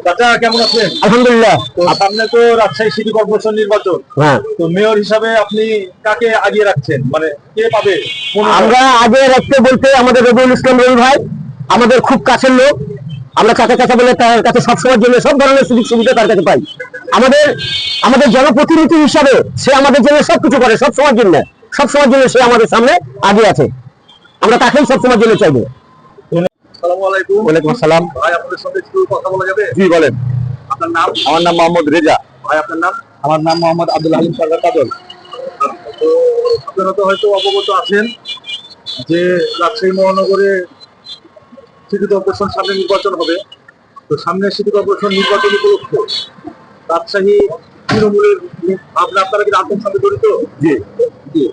চাচা কেমন আছেন? আলহামদুলিল্লাহ। তো সামনে তো রাজশাহী সিটি কর্পোরেশন নির্বাচন, হ্যাঁ, তো মেয়র হিসাবে আপনি কাকে আগিয়ে রাখছেন, মানে কে পাবে? আমরা আগে রাখতে বলতে আমাদের রবিউল ইসলাম রবি ভাই আমাদের খুব কাছের লোক। আমরা কাছে কাছে বলে তার কাছে সবসময়ের জন্য সব ধরনের সুযোগ সুবিধা তার কাছে পাই। আমাদের আমাদের জনপ্রতিনিধি হিসাবে সে আমাদের জন্য সবকিছু করে, সবসময়ের জন্য সে আমাদের সামনে আগে আছে। আমরা তাকেই সবসময়ের জন্য চাইবো। আসসালামু আলাইকুম। ওয়ালাইকুম আসসালাম। ভাই আপনাদের সঙ্গে একটু কথা বলা যাবে? জি বলেন। আপনার নাম? আমার নাম মোহাম্মদ রেজা। ভাই আপনার নাম? আমার নাম মোহাম্মদ আব্দুল হালিম সরকার কাজল। তো আপনারা তো হয়তো অবগত আছেন যে রাজশাহী মহানগরে সিটি কর্পোরেশন সামনে নির্বাচন হবে। তো সামনে সিটি কর্পোরেশন নির্বাচন উপলক্ষে রাজশাহী তৃণমূলের ভাবনা, আপনারা কি রাজনীতির সঙ্গে জড়িত? জি জি।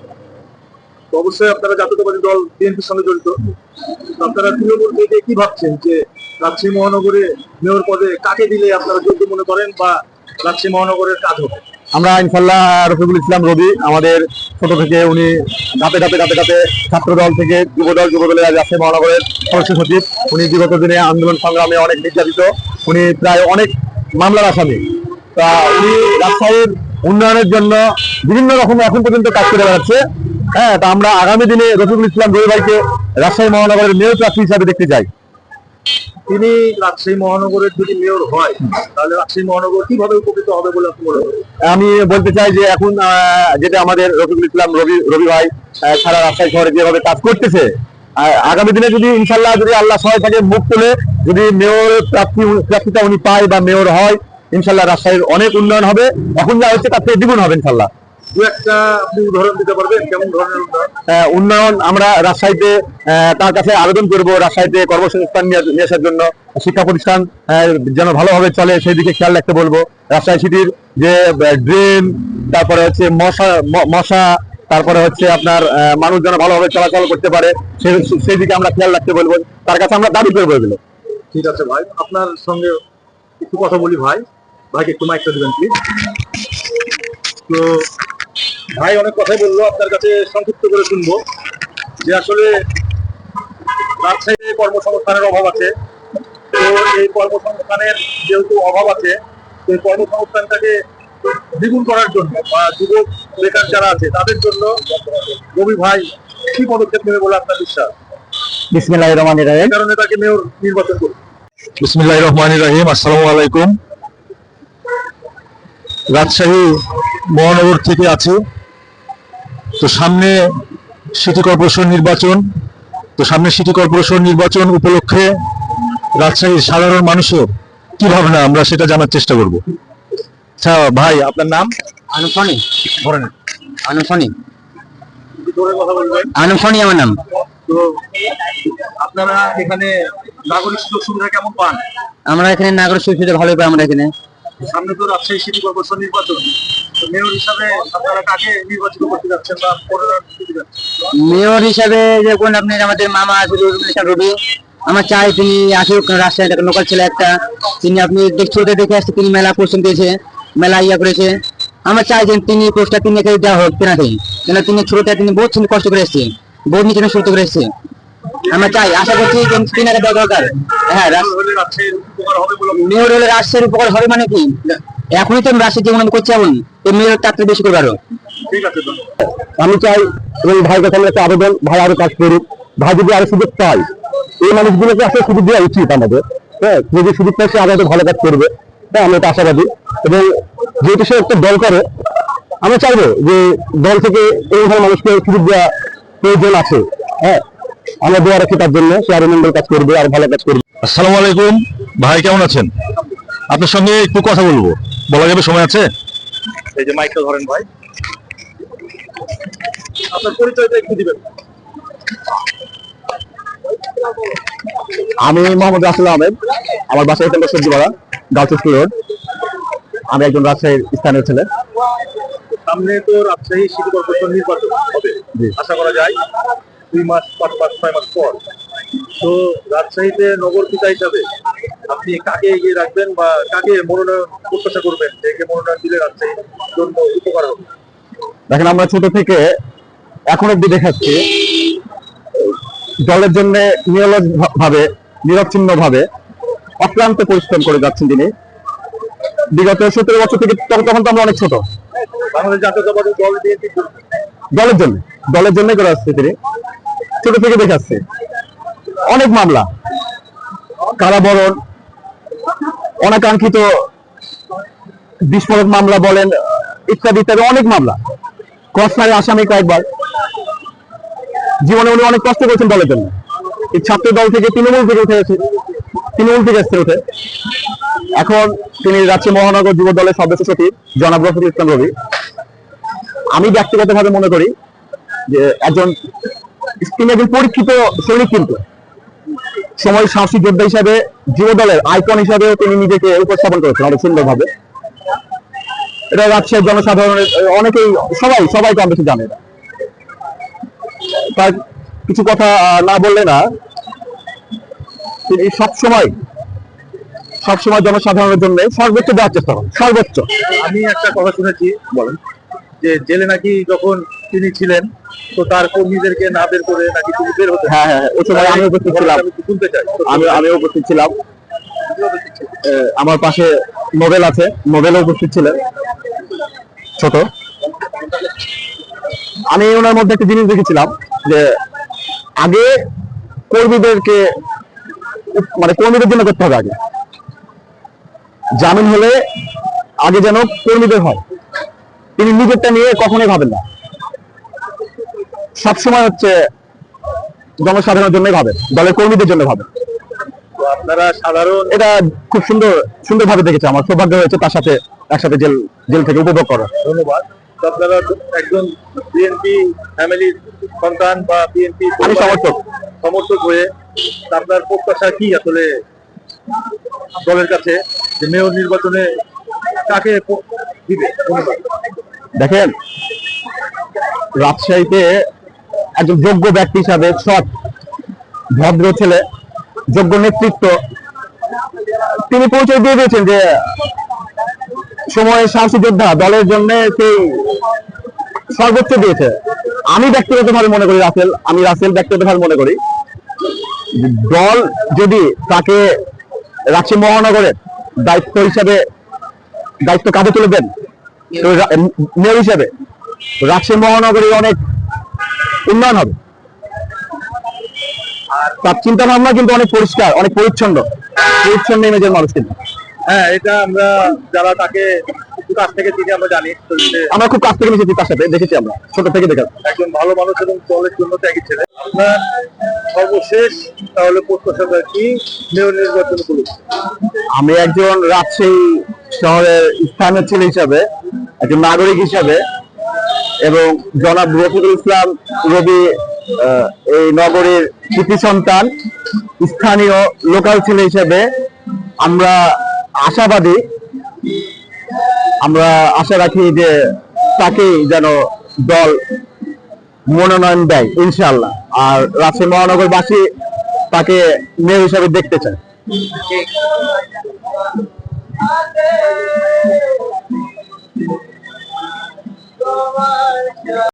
তো অবশ্যই আপনারা জাতীয়তাবাদী দল বিএনপির সঙ্গে জড়িত। তো আপনারা তৃণমূল থেকে কি ভাবছেন যে রাজশাহী মহানগরে মেয়র পদে কাকে দিলে আপনারা যোগ্য মনে করেন বা রাজশাহী মহানগরের কাজ হবে? আমরা ইনশাল্লাহ রফিকুল ইসলাম রবি আমাদের ছোট থেকে উনি ধাপে ধাপে ছাত্র দল থেকে যুব দলে রাজশাহী মহানগরের সদস্য সচিব। উনি বিগত দিনে আন্দোলন সংগ্রামে অনেক নির্যাতিত, উনি প্রায় অনেক মামলার আসামি। তা উনি রাজশাহীর উন্নয়নের জন্য বিভিন্ন রকম এখন পর্যন্ত কাজ করে বেড়াচ্ছে। হ্যাঁ, তা আমরা আগামী দিনে রফিকুল ইসলাম রবি ভাইকে রাজশাহী মহানগরের মেয়র প্রার্থী হিসাবে দেখতে চাই। তিনি রাজশাহী মহানগরের যদি মেয়র হয় তাহলে রাজশাহী মহানগর কিভাবে উপকৃত হবে বলে আপনি মনে করেন? আমি বলতে চাই যে এখন যেটা আমাদের রফিকুল ইসলাম রবি ভাই সারা রাজশাহী শহরে যেভাবে কাজ করতেছে, আগামী দিনে যদি ইনশাল্লাহ যদি আল্লাহ সহায় থাকে, মুখ তুলে যদি মেয়র প্রার্থীটা উনি পায় বা মেয়র হয়, ইনশাল্লাহ রাজশাহীর অনেক উন্নয়ন হবে। এখন যা হচ্ছে তার থেকে দ্বিগুণ হবে ইনশাল্লাহ। দু একটা আপনি উদাহরণ দিতে পারবেন? কেমন ধরনের উদাহরণ? উন্নয়ন আমরা রাজশাহীতে তার কাছে আবেদন করব, রাজশাহীতে কর্মসংস্থান নিয়ে আসার জন্য, শিক্ষা প্রতিষ্ঠান যেন ভালোভাবে চলে সেই দিকে খেয়াল রাখতে বলবো। রাজশাহী সিটির যে ড্রেন, তারপরে হচ্ছে মশা, তারপরে হচ্ছে আপনার মানুষ যেন ভালোভাবে চলাচল করতে পারে সেই দিকে আমরা খেয়াল রাখতে বলবো। তার কাছে আমরা দাবি করবো এগুলো। ঠিক আছে ভাই, আপনার সঙ্গে একটু কথা বলি। ভাইকে একটু মাইকটা দিবেন প্লিজ। তো ভাই অনেক কথাই বললো, আপনার কাছে সংক্ষিপ্ত করে শুনবো যে আসলে রাজশাহীতে কর্মসংস্থানের অভাব আছে। তো এই কর্মসংস্থানের যেহেতু অভাব আছে, তো এই কর্মসংস্থানটাকে দ্বিগুণ করার জন্য বা যুবক বেকার যারা আছে তাদের জন্য রবি ভাই কি পদক্ষেপ নেবে বলে আপনার বিশ্বাস? বিসমিল্লাহির রহমানির রহিম। এই কারণে তাকে মেয়র নির্বাচন করবে। বিসমিল্লাহির রহমানির রহিম। আসসালামু আলাইকুম। রাজশাহী মহানগর থেকে আছি। তো সামনে সিটি কর্পোরেশন নির্বাচন উপলক্ষে রাজশাহীর সাধারণ মানুষের কি ভাবনা আমরা সেটা জানার চেষ্টা করব। আচ্ছা ভাই, আপনার নাম? আনুফনি। বলেন। আনুফনি। কথা বলবেন? আনুফনি আমার নাম। তো আপনারা এখানে নাগরিক সুযোগ সুবিধা কেমন পান? আমরা এখানে নাগরিক সুবিধা ভালো পাই। আমরা এখানে সামনে তো রাজশাহী সিটি কর্পোরেশন নির্বাচন, তো মেয়র হিসাবে আপনারা কাকে নির্বাচিত করতে যাচ্ছেন বা মনোনয়ন দিতে যাচ্ছেন? মেয়র হিসাবে যখন আপনার আমাদের মামা আছে রবি, আমার চাই তিনি আসুক। রাজশাহী লোকাল ছেলে একটা, তিনি আপনি শুরুতে দেখে আসছে, তিনি মেলা পোস্টিং দিয়েছে, মেলা করেছে। আমরা চাই যে তিনি পোস্টটা তিনি দেওয়া হোক তেনাকে, কেন তিনি শুরুতে তিনি বহুত কষ্ট করে এসছে, বহুত নিচে শুরু করে এসছে। আমরা চাই, আশা করছি তিনাকে দেওয়া দরকার। হ্যাঁ, মেয়র হলে রাজশাহীর উপকার হবে। মানে কি এখনই তো রাজশাহী যেমন করছে এমন তো মেয়র তার থেকে বেশি করবে আরো। ঠিক আছে। আমি চাই এবং ভাই কাছে একটা আবেদন, ভাই আরো কাজ করুক। ভাই যদি আরো সুযোগ পায়, এই মানুষগুলোকে আসলে সুযোগ দেওয়া উচিত আমাদের। হ্যাঁ, যদি সুযোগ পায় সে আরো ভালো কাজ করবে। হ্যাঁ, আমি এটা আশাবাদী। এবং যেহেতু সে একটা দল করে, আমরা চাইবো যে দল থেকে এই ধরনের মানুষকে সুযোগ দেওয়া প্রয়োজন আছে। হ্যাঁ, আমরা দোয়া রাখি তার জন্য, সে আরো মন্ডল কাজ করবে, আর ভালো কাজ করবে। আসসালামু আলাইকুম ভাই, কেমন আছেন? আপনার সঙ্গে একটু কথা বলবো, বলা যাবে? সময় আছে? এই যে মাইকটা ধরেন ভাই, আপনার পরিচয়টা একটু দিবেন। আমি মোহাম্মদ রাসেল আহমেদ, আমার বাসা এখানে সবজিপাড়া, গার্লস স্কুল রোড। আমি একজন রাজশাহীর স্থানীয় ছেলে। সামনে তো রাজশাহী সিটি কর্পোরেশন নির্বাচন হবে, আশা করা যায় 2 মাস 5-6 মাস পর। তো রাজশাহীতে নগর পিতা হিসাবে আপনি কাকে এগিয়ে রাখবেন বা কাকে মনোনয়ন প্রত্যাশা করবেন, যে মনোনয়ন দিলে রাজশাহীর জন্য উপকার হবে? দেখেন, আমরা ছোট থেকে এখন অব্দি দেখাচ্ছি দলের জন্য নিরলস ভাবে, নিরবচ্ছিন্ন ভাবে অক্লান্ত পরিশ্রম করে যাচ্ছেন তিনি। বিগত 17 বছর থেকে, তখন তো আমরা অনেক ছোট। বাংলাদেশ জাতীয়তাবাদী দল বিএনপি দলের জন্য করে আসছে তিনি, ছোট থেকে দেখে আসছে। অনেক মামলা, কারাবরণ, অনাকাঙ্ক্ষিত বিস্ফোরক মামলা বলেন, ইত্যাদি ইত্যাদি অনেক মামলা, কসনারে আসামি কয়েকবার। জীবনে উনি অনেক কষ্ট করেছেন দলের জন্য। এই ছাত্র দল থেকে তৃণমূল থেকে এসছে উঠে। এখন তিনি রাজশাহী মহানগর যুব দলের সদস্য সচিব জনাব রফিকুল ইসলাম রবি। আমি ব্যক্তিগতভাবে মনে করি যে তিনি একজন পরীক্ষিত সৈনিক, কিন্তু সময় সাহসী যোদ্ধা হিসাবে, যুব দলের আইকন হিসাবেও তিনি নিজেকে উপস্থাপন করেছেন অনেক সুন্দরভাবে। এটা রাজশাহীর জনসাধারণের অনেকেই, সবাই কম বেশি জানে। তার কিছু কথা না বললে না, তিনি সবসময় জনসাধারণের জন্য সর্বোচ্চ দেওয়ার চেষ্টা করেন, সর্বোচ্চ। আমি একটা কথা শুনেছি, বলেন, যে জেলে নাকি যখন তিনি ছিলেন, তো তার কর্মীদেরকে না বের করে নাকি তিনি বের হতেন। হ্যাঁ, ওই সময় আমি উপস্থিত ছিলাম। আমি শুনতে চাই। আমি উপস্থিত ছিলাম। আমার পাশে নোবেল আছে, নোবেলও উপস্থিত ছিলেন, ছোট। আমি ওনার মধ্যে একটা জিনিস দেখেছিলাম যে আগে কর্মীদের জন্য করতে হবে। আগে জামিন হলে আগে যেন কর্মীদের হয়, তিনি নিজেরটা নিয়ে কখনোই ভাবেন না। সবসময় হচ্ছে জনসাধারণের জন্য ভাবেন, দলের কর্মীদের জন্য ভাবেন। তো আপনারা সাধারণ, এটা খুব সুন্দরভাবে দেখেছে। আমার সৌভাগ্য হয়েছে তার সাথে একসাথে জেল থেকে উপভোগ করার। ধন্যবাদ। তো আপনারা একজন বিএনপি ফ্যামিলির সন্তান বা বিএনপি আমি সমর্থক হয়ে আপনার প্রত্যাশা কি আসলে দলের কাছে, যে মেয়র নির্বাচনে কাকে দিবে? ধন্যবাদ। দেখেন, রাজশাহীতে একজন যোগ্য ব্যক্তি হিসাবে, সৎ ভদ্র ছেলে, যোগ্য নেতৃত্ব, তিনি পরিচয় দিয়ে দিয়েছেন যে সময়ের সাহসী যোদ্ধা, দলের জন্য সেই সর্বোচ্চ দিয়েছে। আমি ব্যক্তিগতভাবে মনে করি রাসেল ব্যক্তিগতভাবে মনে করি দল যদি তাকে রাজশাহী মহানগরের দায়িত্ব কাঁধে তুলে দেন, তো মেয়র হিসেবে রাজশাহী মহানগরী অনেক উন্নয়ন হবে। আর তার চিন্তা ভাবনা কিন্তু অনেক পরিষ্কার, অনেক পরিচ্ছন্ন ইমেজের মানুষ। কিন্তু হ্যাঁ, এটা আমরা যারা তাকে কাছ থেকে চিনি আমরা জানি, আমরা খুব কাছ থেকে মিশেছি, তার সাথে দেখেছি, আমরা ছোট থেকে দেখা। একজন ভালো মানুষ এবং দলের জন্য ত্যাগী ছেলে। আপনার সর্বশেষ তাহলে প্রত্যাশা কি মেয়র নির্বাচন করুন? আমি একজন রাজশাহী শহরের স্থানীয় ছেলে হিসাবে, একজন নাগরিক হিসাবে, এবং জনাব রফিকুল ইসলাম রবি এই নগরীর কৃতি সন্তান, স্থানীয় লোকাল ছেলে হিসেবে আমরা আশাবাদী। আমরা আশা রাখি যে তাকেই যেন দল মনোনয়ন দেয় ইনশাআল্লাহ। আর রাজশাহী মহানগরবাসী তাকে মেয়র হিসাবে দেখতে চায়।